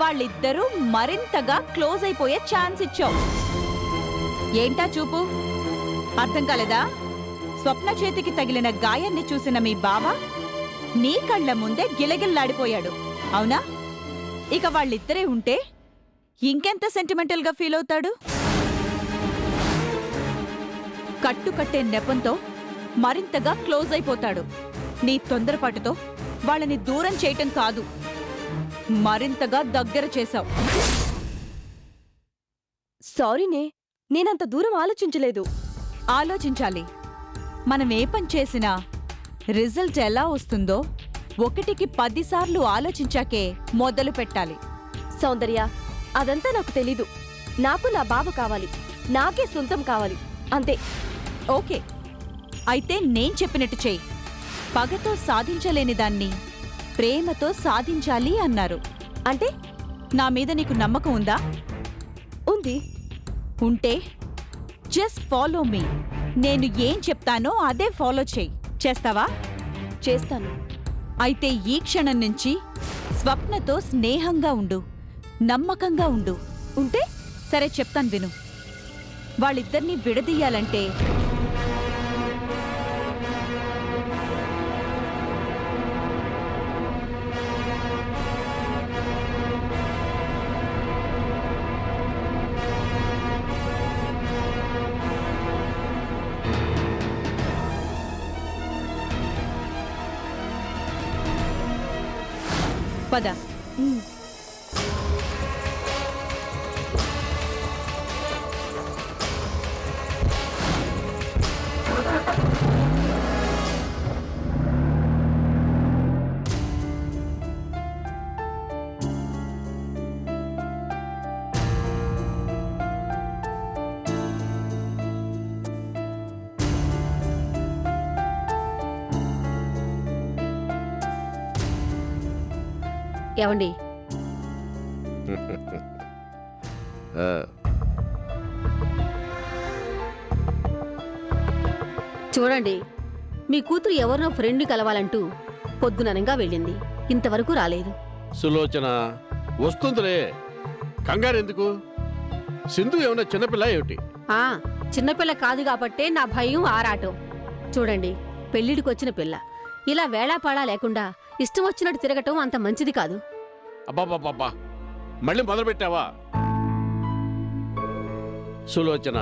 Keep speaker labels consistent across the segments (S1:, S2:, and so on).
S1: వాళ్ళిద్దరూ మరింతగా క్లోజ్ అయిపోయే ఛాన్స్ ఇచ్చావు. ఏంటా చూపు? అర్థం కాలేదా? స్వప్న చేతికి తగిలిన గాయాన్ని చూసిన మీ బావ నీ కళ్ళ ముందే గిలగిల్లాడిపోయాడు, అవునా? ఇక వాళ్ళిద్దరే ఉంటే ఇంకెంత సెంటిమెంటల్ గా ఫీల్ అవుతాడు? కట్టుకట్టే నెపంతో మరింతగా క్లోజ్ అయిపోతాడు. నీ తొందరపాటుతో వాళ్ళని దూరం చేయటం కాదు, మరింతగా దగ్గర చేశావు.
S2: సారీనే, నేనంత దూరం ఆలోచించలేదు.
S1: ఆలోచించాలి. మనం ఏ పని చేసినా రిజల్ట్ ఎలా వస్తుందో 1కి 10 సార్లు ఆలోచించాకే మొదలు పెట్టాలి.
S2: సౌందర్య, అదంతా నాకు తెలీదు. నాకు నా బావ కావాలి, నాకే సొంతం కావాలి, అంతే.
S1: ఓకే, అయితే నేను చెప్పినట్టు చెయ్యి. పగతో సాధించలేని దాన్ని ప్రేమతో సాధించాలి అన్నారు.
S2: అంటే?
S1: నా మీద నీకు నమ్మకం ఉందా?
S2: ఉంది.
S1: ఉంటే జస్ట్ ఫాలో మీ. నేను ఏం చెప్తానో అదే ఫాలో చెయ్యి. చేస్తావా?
S2: చేస్తాను.
S1: అయితే ఈ క్షణం నుంచి స్వప్నతో స్నేహంగా ఉండు, నమ్మకంగా ఉండు.
S2: ఉంటే?
S1: సరే చెప్తాను విను. వాళ్ళిద్దరినీ విడదీయాలంటే పద.
S3: ఏవండి, చూడండి, మీ కూతురు ఎవరినో ఫ్రెండ్ కలవాలంటూ పొద్దుననంగా వెళ్ళింది, ఇంతవరకు రాలేదు.
S4: సులోచన వస్తుందిలే, కంగారెందుకు? సింధు ఏమన్నా చిన్నపిల్ల ఏమిటి?
S3: ఆ చిన్నపిల్ల కాదు కాబట్టే నా భయం ఆరాటం. చూడండి, పెళ్లిడికొచ్చిన పిల్ల ఇలా వేళాపాళా లేకుండా ఇష్టం వచ్చినట్టు తిరగటం అంత మంచిది కాదు.
S4: అబ్బాబ్బాబ్బా, మళ్ళీ మొదలుపెట్టావా? సులోచన,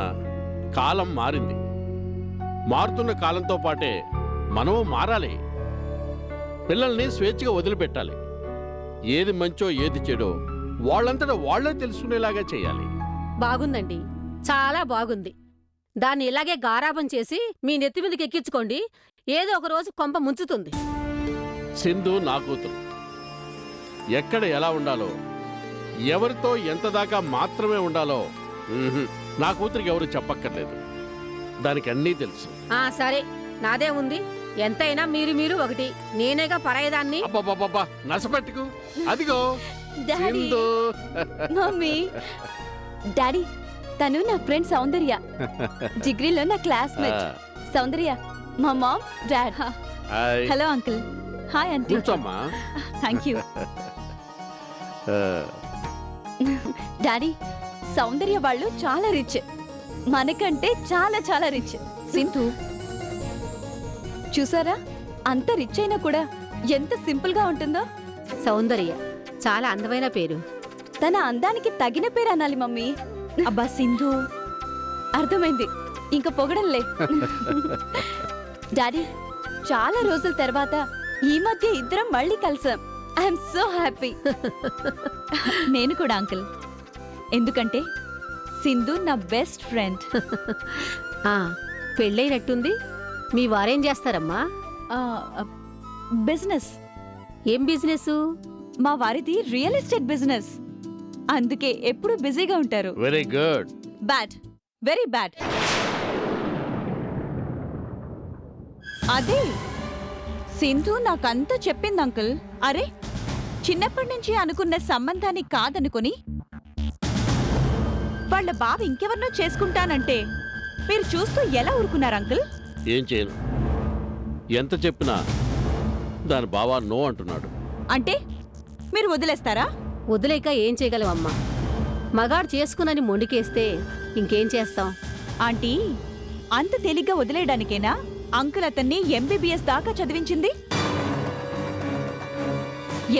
S4: కాలం మారింది. మారుతున్న కాలంతో పాటే మనము మారాలి. పిల్లల్ని స్వేచ్ఛగా వదిలిపెట్టాలి. ఏది మంచో ఏది చెడో వాళ్ళంతటా వాళ్లే తెలుసుకునేలాగా చేయాలి.
S3: బాగుందండి, చాలా బాగుంది. దాన్ని ఇలాగే గారాబం చేసి మీ నెత్తి మీదకి ఎక్కించుకోండి, ఏదో ఒక రోజు కొంప ముంచుతుంది.
S4: సింధు నా కూతురు. ఎక్కడ ఎలా ఉండాలో, ఎవరితో ఎంత దాకా మాత్రమే ఉండాలో నా కూతురికి ఎవరు చెప్పక్కర్లేదు. దానికి అన్నీ తెలుసు.
S3: సరే, నాదే ఉంది. ఎంతైనా మీరు ఒకటి, నేనేగా పరాయదాన్ని.
S4: అబ్బబ్బబ్బబ్బా, నసపెట్టుకు. అదిగో సింధు.
S2: మమ్మీ, డాడీ, తను నా ఫ్రెండ్ సౌందర్య, డిగ్రీలో నా క్లాస్మేట్. సౌందర్య మా mom, dad.
S1: Hello uncle. Hi aunty.
S4: కూర్చోమ్మా.
S1: Thank you.
S2: డాడీ, సౌందర్య వాళ్ళు చాలా రిచ్, మనకంటే చాలా చాలా రిచ్.
S1: సింధు,
S2: చూసారా, అంత రిచ్ అయినా కూడా ఎంత సింపుల్ గా ఉంటుందో.
S3: సౌందర్య చాలా అందమైన పేరు.
S2: తన అందానికి తగిన పేరు అనాలి మమ్మీ.
S1: అబ్బా సింధు.
S2: అర్థమైంది, ఇంక పొగడంలే. డాడీ, చాలా రోజుల తర్వాత ఈ మధ్య ఇద్దరం మళ్ళీ కలిసాం. I'm so happy.
S1: నేను కూడా అంకుల్. ఎందుకంటే సింధు నా బెస్ట్ ఫ్రెండ్.
S3: పెళ్ళైనట్టుంది. మీ వారేం చేస్తారమ్మా?
S1: బిజినెస్.
S3: ఏం బిజినెస్?
S1: మా వారిది రియల్ ఎస్టేట్ బిజినెస్. అందుకే ఎప్పుడు బిజీగా ఉంటారు.
S4: Very good.
S1: Bad, very bad. అదే సింధు నాకంతా చెప్పింది అంకుల్. అరే, చిన్నప్పటి నుంచి అనుకున్న సంబంధాన్ని కాదనుకుని వాళ్ళ బావ ఇంకెవరినో చేసుకుంటానంటే మీరు చూస్తూ ఎలా ఊరుకున్నారు అంకుల్?
S4: ఏం చేయను, ఎంత చెప్పినా దాని బావా నో అంటున్నాడు.
S1: అంటే మీరు వదిలేస్తారా?
S3: వదిలేక ఏం చేయగలవమ్మా? మగాడు చేసుకునని మొండికేస్తే ఇంకేం చేస్తాం?
S1: ఆంటీ, అంత తేలిగ్గా వదిలేయడానికేనా అంకుల్ అతన్ని ఎంబీబీఎస్ దాకా చదివించింది?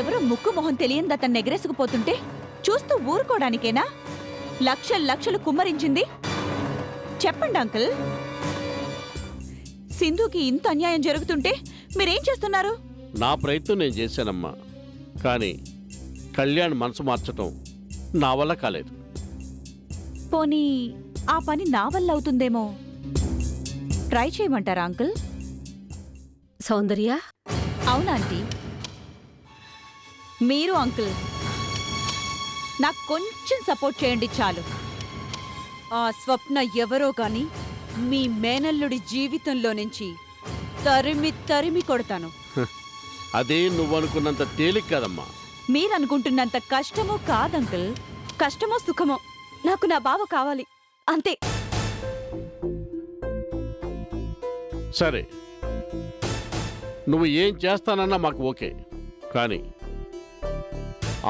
S1: ఎవరో ముక్కు మొహం తెలియంది అతన్ని ఎగరేసుకుపోతుంటే చూస్తూ ఊరుకోవడానికేనా లక్షలు లక్షలు కుమ్మరించింది? చెప్పండి అంకుల్. సింధుకి ఇంత అన్యాయం జరుగుతుంటే మీరేం చేస్తున్నారు?
S4: నా ప్రయత్నం నేను చేశానమ్మా, కానీ కళ్యాణ్ మనసు మార్చటం నా వల్ల కాలేదు.
S1: పోనీ ఆ పని నా వల్ల అవుతుందేమో ట్రై చేయమంటారా అంకుల్?
S3: సౌందర్య,
S1: అవునాంటీ. మీరు అంకుల్ నాకు కొంచెం సపోర్ట్ చేయండి చాలు. ఆ స్వప్న ఎవరో కాని మీ మేనల్లుడి జీవితంలో నుంచి తరిమి తరిమి కొడతాను.
S4: అదే నువ్వనుకున్నంత తేలిక కదమ్మా.
S1: మీరనుకుంటున్నంత కష్టమో కాదంకుల్. కష్టమో సుఖమో నాకు నా బావ కావాలి, అంతే.
S4: సరే, నువ్వు ఏం చేస్తానన్నా మాకు ఓకే, కానీ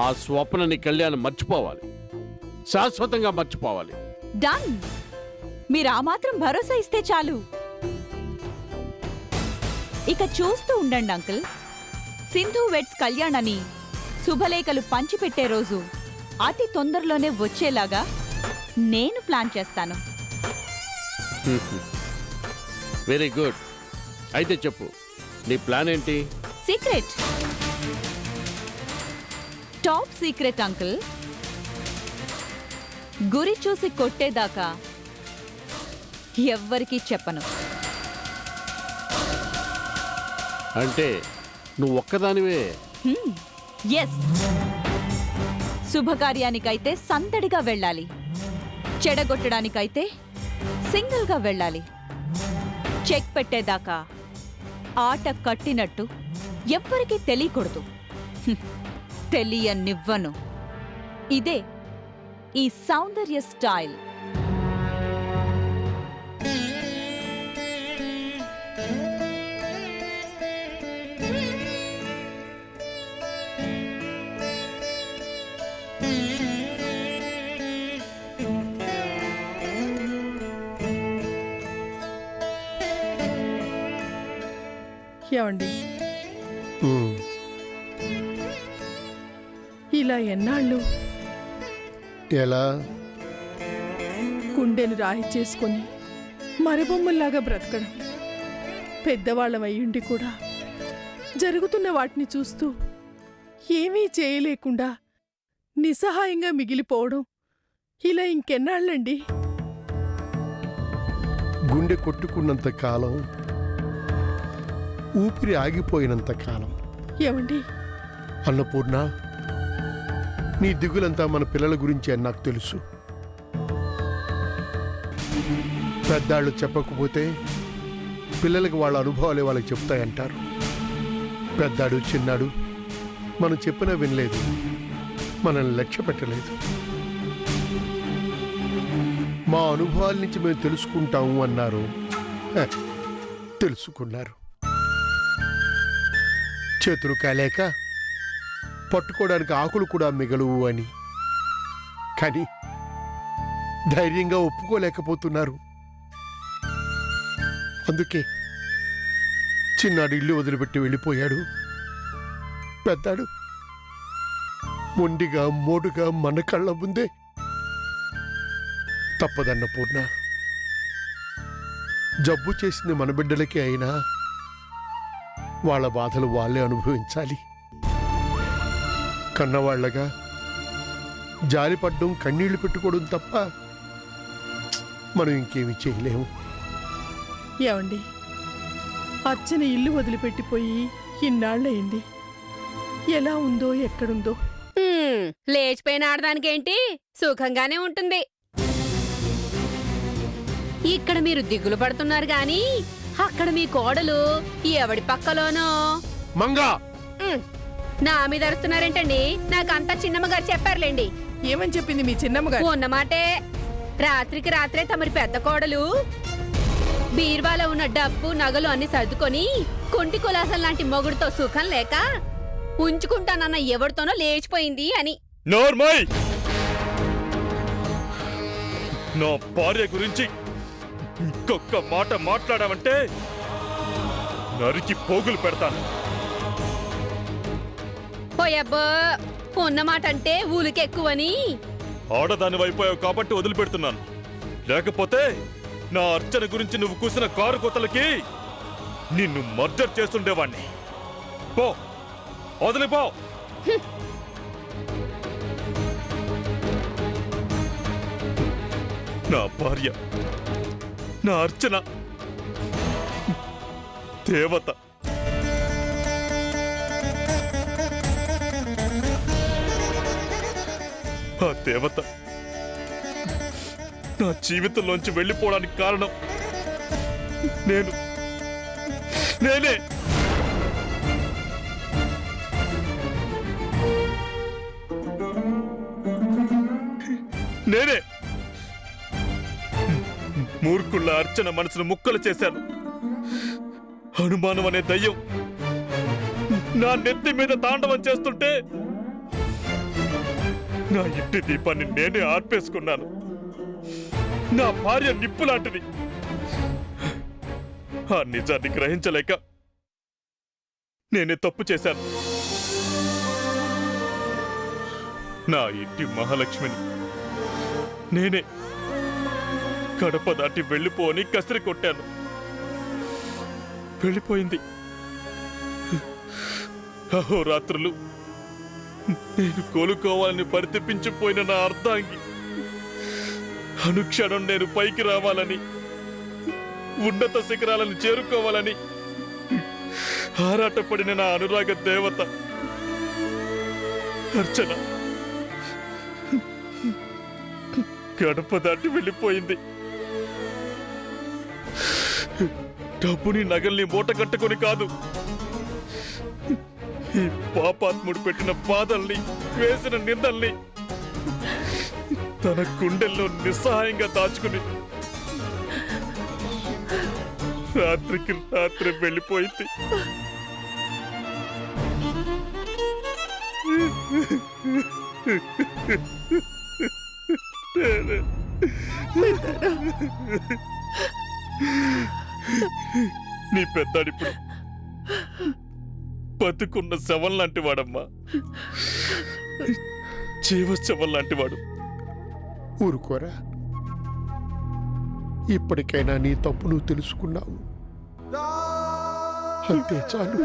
S4: ఆ స్వప్నని కళ్యాణ్ మర్చిపోవాలి, శాశ్వతంగా మర్చిపోవాలి.
S1: డన్. మీరు ఆ మాత్రం భరోసా ఇస్తే చాలు. ఇక చూస్తూ ఉండండి అంకుల్. సింధు వెడ్స్ కళ్యాణ్ అని శుభలేఖలు పంచిపెట్టే రోజు అతి తొందరలోనే వచ్చేలాగా నేను ప్లాన్ చేస్తాను.
S4: Very good. అయితే చెప్పు, నీ ప్లాన్ ఏంటి?
S1: Secret, top secret uncle. గురి చూసి కొట్టేదాకా ఎవ్వరికీ చెప్పను.
S4: అంటే నువ్వు ఒక్కదానివే?
S1: ఎస్. శుభకార్యానికైతే సందడిగా వెళ్ళాలి, చెడగొట్టడానికైతే సింగిల్గా వెళ్ళాలి. చెక్ పెట్టేదాకా ఆట కట్టినట్టు ఎవ్వరికీ తెలియకూడదు. తెలియనివ్వను. ఇదే ఈ సౌందర్య స్టైల్.
S5: ఏమండి, ఇలా ఎన్నాళ్ళు
S6: ఎలా?
S5: గుండెను రాయి చేసుకొని మరబొమ్మల్లాగా బ్రతకడం. పెద్దవాళ్ళం అయ్యుండి కూడా జరుగుతున్న వాటిని చూస్తూ ఏమీ చేయలేకుండా నిస్సహాయంగా మిగిలిపోవడం ఇలా ఇంకెన్నాళ్ళండి?
S6: గుండె కొట్టుకున్నంత కాలం, ఊపిరి ఆగిపోయినంత కాలం.
S5: ఏమండి,
S6: అన్నపూర్ణ, నీ దిగులంతా మన పిల్లల గురించి అని నాకు తెలుసు. పెద్దాళ్ళు చెప్పకపోతే పిల్లలకి వాళ్ళ అనుభవాలే వాళ్ళకి చెప్తాయంటారు. పెద్దాడు చిన్నాడు మనం చెప్పినా వినలేదు, మనల్ని లక్ష్య పెట్టలేదు. మా అనుభవాల నుంచి మేము తెలుసుకుంటాము అన్నారు. తెలుసుకున్నారు. చేతులు కాలేక పట్టుకోవడానికి ఆకులు కూడా మిగలవు అని. కానీ ధైర్యంగా ఒప్పుకోలేకపోతున్నారు. అందుకే చిన్నాడు ఇల్లు వదిలిపెట్టి వెళ్ళిపోయాడు. పెద్దాడు మొండిగా మోడుగా మన కళ్ళ ముందే. తప్పదన్న పూర్ణ, జబ్బు చేసింది మన బిడ్డలకే అయినా వాళ్ళ బాధలు వాళ్ళే అనుభవించాలి. కన్నవాళ్లగా జాలిపడ్డం, కన్నీళ్లు పెట్టుకోవడం తప్ప మనం ఇంకేమీ చేయలేము.
S5: ఏమండి, అర్చన ఇల్లు వదిలిపెట్టిపోయి ఇన్నాళ్ళయింది. ఎలా ఉందో ఎక్కడుందో.
S3: లేచిపోయిన ఆడదానికేంటి, సుఖంగానే ఉంటుంది. ఇక్కడ మీరు దిగులు పడుతున్నారు గాని అక్కడ మీ కోడలు ఎవడి పక్కలోనో
S6: మంగా
S3: నా మీద అరుస్తున్నారేంటండి? నాకంతా చిన్నమ్మ గారు చెప్పారులేండి.
S5: ఏమని చెప్పింది మీ చిన్నమ్మగారు?
S3: ఉన్నమాటే రాత్రికి రాత్రే తమరి పెద్ద కోడలు బీర్వాలో ఉన్న డబ్బు నగలు అన్ని సర్దుకొని కుంటి కులాసం లాంటి మొగుడుతో సుఖం లేక ఉంచుకుంటానన్న ఎవరితోనో లేచిపోయింది అని.
S7: నోర్మై! నా భార్య గురించి ఇంకొక మాట మాట్లాడావంటే నరికి పోగులు పెడతాను.
S3: పోయబ్బా ఉన్నమాట అంటే ఊలికెక్కువని.
S7: ఆడదాని అయిపోయావు కాబట్టి వదిలిపెడుతున్నాను. లేకపోతే నా అర్చన గురించి నువ్వు కూసిన కారు కోతలకి నిన్ను మర్డర్ చేస్తుండేవాణ్ణి. పో, వదిలిపో. నా భార్య, నా అర్చన దేవత. ఆ దేవత నా జీవితంలోంచి వెళ్ళిపోవడానికి కారణం నేనే. నేనే మూర్ఖుళ్ళ అర్చన మనసును ముక్కలు చేశాను. అనుమానం అనే దయ్యం నా నెత్తి మీద తాండవం చేస్తుంటే నా ఇంటి దీపాన్ని నేనే ఆర్పేసుకున్నాను. నా భార్య నిప్పు లాంటిది. ఆ నిజాన్ని గ్రహించలేక నేనే తప్పు చేశాను. నా ఇంటి మహాలక్ష్మిని నేనే గడప దాటి వెళ్ళిపోని కసిరి కొట్టాను. వెళ్ళిపోయింది. అహోరాత్రులు నేను కోలుకోవాలని పరితపించిపోయిన నా అర్ధాంగి అనుక్షణం నేను పైకి రావాలని, ఉన్నత శిఖరాలను చేరుకోవాలని ఆరాటపడిన నా అనురాగ దేవత అర్చన గడప దాటి వెళ్ళిపోయింది. డబ్బుని నగల్ని మూట కట్టుకొని కాదు, ఈ పాపాత్ముడు పెట్టిన బాధల్ని, వేసిన నిందల్ని తన గుండెల్లో నిస్సహాయంగా దాచుకుని రాత్రికి రాత్రి వెళ్ళిపోయింది. నీ పెద్దాడిప్పుడు బతుకున్న శవం లాంటి వాడమ్మా, జీవశవం లాంటి వాడు.
S6: ఊరుకోరా, ఇప్పటికైనా నీ తప్పు నువ్వు తెలుసుకున్నావు, అంతే చాలు.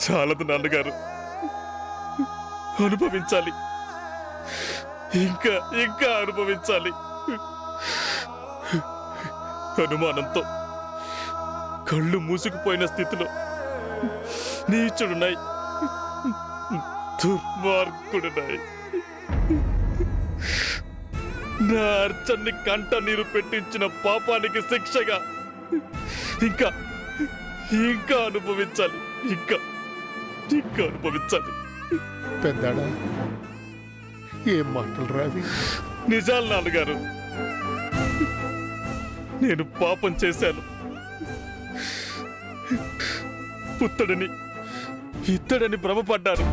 S7: చాలదు నాన్నగారు, అనుభవించాలి, ఇంకా ఇంకా అనుభవించాలి. అనుమానంతో కళ్ళు మూసుకుపోయిన స్థితిలో నీచుడున్నాయి, దుర్మార్గుడున్నాయి. నా అర్చన్ని కంట నీరు పెట్టించిన పాపానికి శిక్షగా ఇంకా ఇంకా అనుభవించాలి, ఇంకా ఇంకా అనుభవించాలి.
S6: పెద్దాడా, ఏం మాటలు రావి?
S7: నిజాలు నాన్నగారు, నేను పాపం చేశాను. పుత్తడిని ఇత్తడని భ్రమపడ్డాను.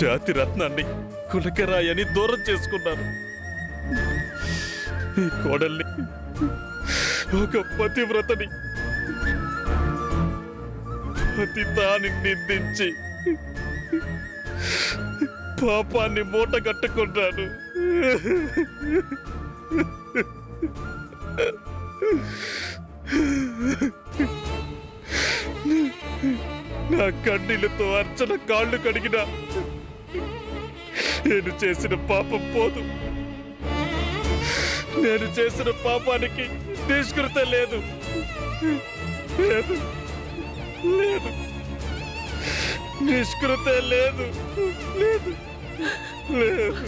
S7: జాతి రత్నాన్ని కులకరాయని దూరం చేసుకున్నాను. ఈ కోడల్ని, ఒక పతివ్రతని పతితాన్ని నిందించి పాపాన్ని మూట కట్టుకున్నాను. నా కన్నీళ్లతో అర్చన కాళ్ళు కడిగినా నేను చేసిన పాపం పోదు. నేను చేసిన పాపానికి నిష్కృత లేదు, లేదు, లేదు, నిష్కృత లేదు, లేదు, లేదు.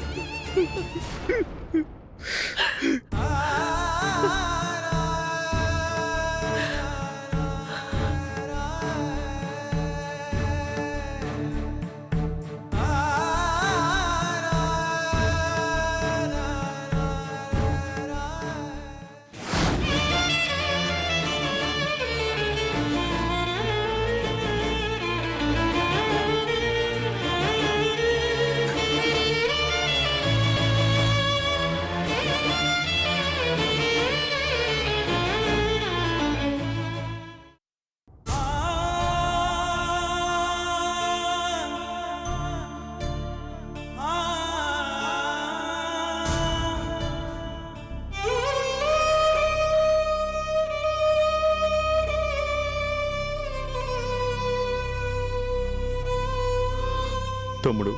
S7: తమ్ముడు,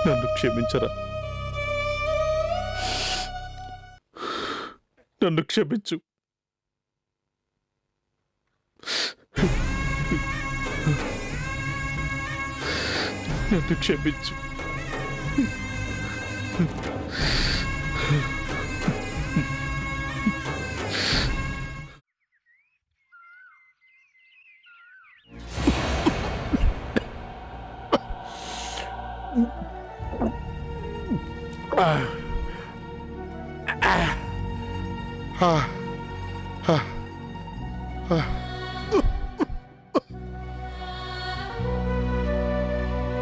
S7: నన్ను క్షమించరా. నన్ను క్షమించు. నన్ను క్షమించు.
S6: ఆ, ఆ, ఆ.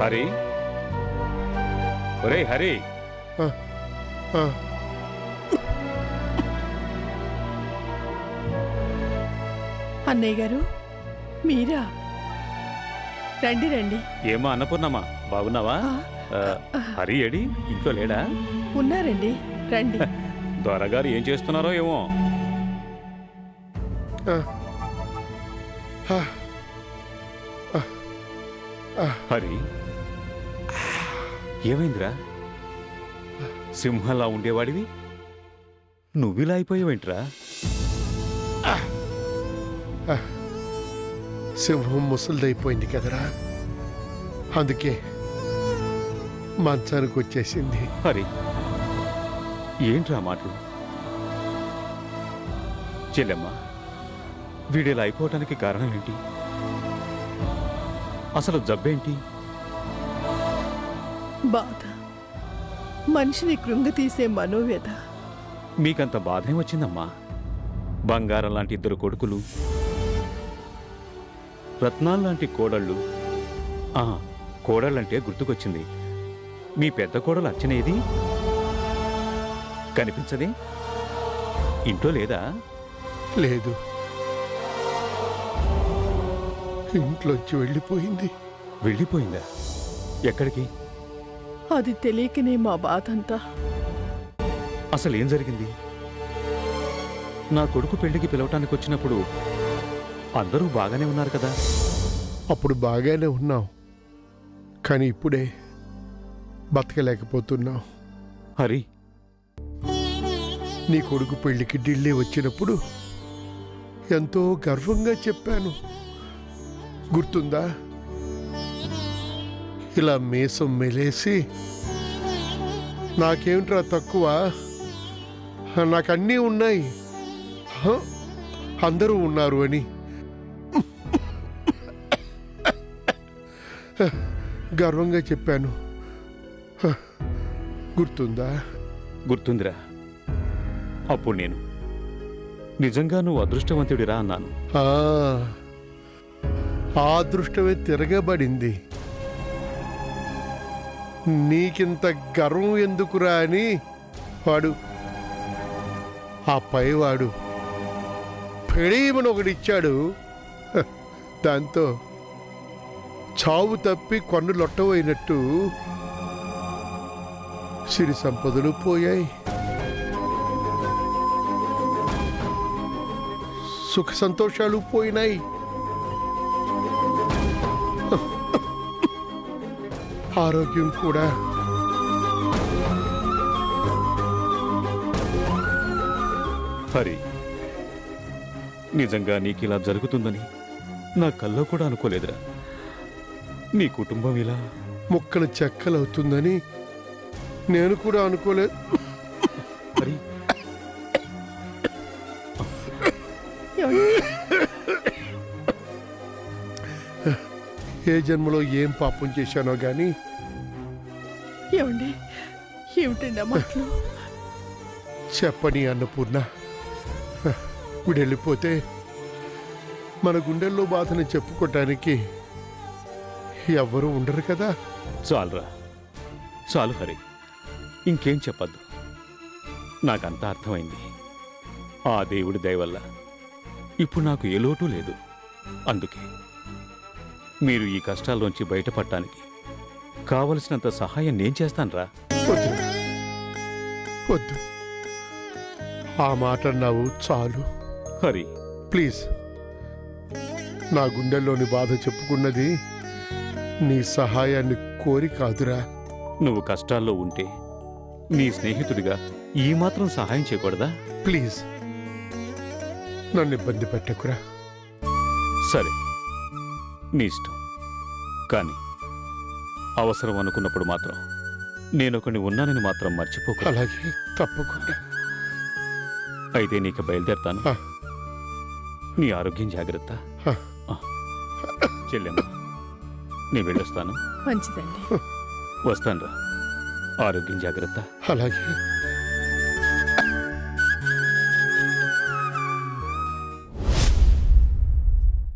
S8: హరి, ఒరే హరి,
S6: ఆ.
S5: అన్నయ్య గారు, మీరా? రండి రండి.
S8: ఏమో అన్నపూర్ణమ్మా, బాగున్నావా?
S5: ఆ,
S8: హరి ఏడి, ఇంట్లో లేడా?
S5: ఉన్నారండి, రండి.
S8: దొరగారు ఏం చేస్తున్నారో ఏమో.
S6: ఆ.
S8: హరి, ఏమైందిరా? సింహంలా ఉండేవాడివి నువ్విలా అయిపోయావేంట్రా?
S6: సింహం ముసలిదైపోయింది కదరా, అందుకే మంచానికి వచ్చేసింది.
S8: హరి, ఏంట్రా మాటలు? చెల్లెమ్మా, వీడిలా అయిపోవటానికి కారణం ఏంటి? అసలు జబ్బేంటి?
S5: బాధ, మనిషిని కృంగతీసే మనోవ్యధ.
S8: మీకంత బాధేం వచ్చిందమ్మా? బంగారం లాంటి ఇద్దరు కొడుకులు, రత్నాల్లాంటి కోడళ్ళు. కోడళ్ళంటే గుర్తుకొచ్చింది. మీ పెద్ద కోడలు అర్చనేది? కనిపించదే? ఇంట్లో లేదా?
S6: లేదు, ఇంట్లోంచి వెళ్ళిపోయింది.
S8: వెళ్ళిపోయిందా? ఎక్కడికి?
S5: అది తెలియకనే మా బాధంతా.
S8: అసలేం జరిగింది? నా కొడుకు పెళ్లికి పిలవటానికి వచ్చినప్పుడు అందరూ బాగానే ఉన్నారు కదా?
S6: అప్పుడు బాగానే ఉన్నాం, కానీ ఇప్పుడే బతకలేకపోతున్నాం.
S8: హరి,
S6: నీ కొడుకు పెళ్లికి ఢిల్లీ వచ్చినప్పుడు ఎంతో గర్వంగా చెప్పాను, గుర్తుందా? ఇలా మీసం మెలేసి నాకేమిట్రా తక్కువ, నాకన్నీ ఉన్నాయి, అందరూ ఉన్నారు అని గర్వంగా చెప్పాను, గుర్తుందా?
S8: గుర్తుందిరా. అప్పుడు నేను నిజంగా నువ్వు అదృష్టవంతుడిరా అన్నాను.
S6: ఆ అదృష్టమే తిరగబడింది. నీకింత గర్వం ఎందుకురా అని వాడు, ఆ పైవాడు పెడీమని ఒకడిచ్చాడు. దాంతో చావు తప్పి కన్ను లొట్టవైనట్టు సిరి సంపదలు పోయాయి, సుఖ సంతోషాలు పోయినాయి, ఆరోగ్యం కూడా.
S8: హరి, నిజంగా నీకిలా జరుగుతుందని నా కల్లో కూడా అనుకోలేదురా. నీ కుటుంబం ఇలా
S6: ముక్కలు చెక్కలవుతుందని నేను కూడా అనుకోలేదు.
S8: హరి,
S6: ఏ జన్మలో ఏం పాపం చేశానో గాని
S5: ఏమండి, ఏమిటండి ఆ మాటలు?
S6: చెప్పని అన్నపూర్ణ, వీడు వెళ్ళిపోతే మన గుండెల్లో బాధని చెప్పుకోవటానికి ఎవ్వరూ ఉండరు కదా.
S8: చాలురా, చాలు హరి, ఇంకేం చెప్పద్దు. నాకంతా అర్థమైంది. ఆ దేవుడి దయ వల్ల ఇప్పుడు నాకు ఏ లోటు లేదు. అందుకే మీరు ఈ కష్టాల్లోంచి బయటపడటానికి కావలసినంత సహాయం నేను చేస్తానురా.
S6: వద్దు, వద్దు, ఆ మాట అన్నావు చాలు.
S8: హరి,
S6: ప్లీజ్ నా గుండెల్లోని బాధ చెప్పుకున్నది నీ సహాయాన్ని కోరి కాదురా.
S8: నువ్వు కష్టాల్లో ఉంటే నీ స్నేహితుడిగా ఈ మాత్రం సహాయం చేయకూడదా?
S6: ప్లీజ్ నన్ను ఇబ్బంది పెట్టకురా.
S8: సరే, నీ ఇష్టం. కానీ అవసరం అనుకున్నప్పుడు మాత్రం నేనొకని ఉన్నానని మాత్రం మర్చిపోకు.
S6: అలాగే, తప్పకుండా.
S8: అయితే నీకు బయలుదేరతాను.
S6: ఆ.
S8: నీ ఆరోగ్యం జాగ్రత్త.
S6: ఆ.
S8: చెల్లెమ్మ, నీ వెళ్ళొస్తాను.
S5: మంచిదండి.
S8: వస్తాను రా. ఆరోగ్యం జాగ్రత్త.
S6: అలాగే.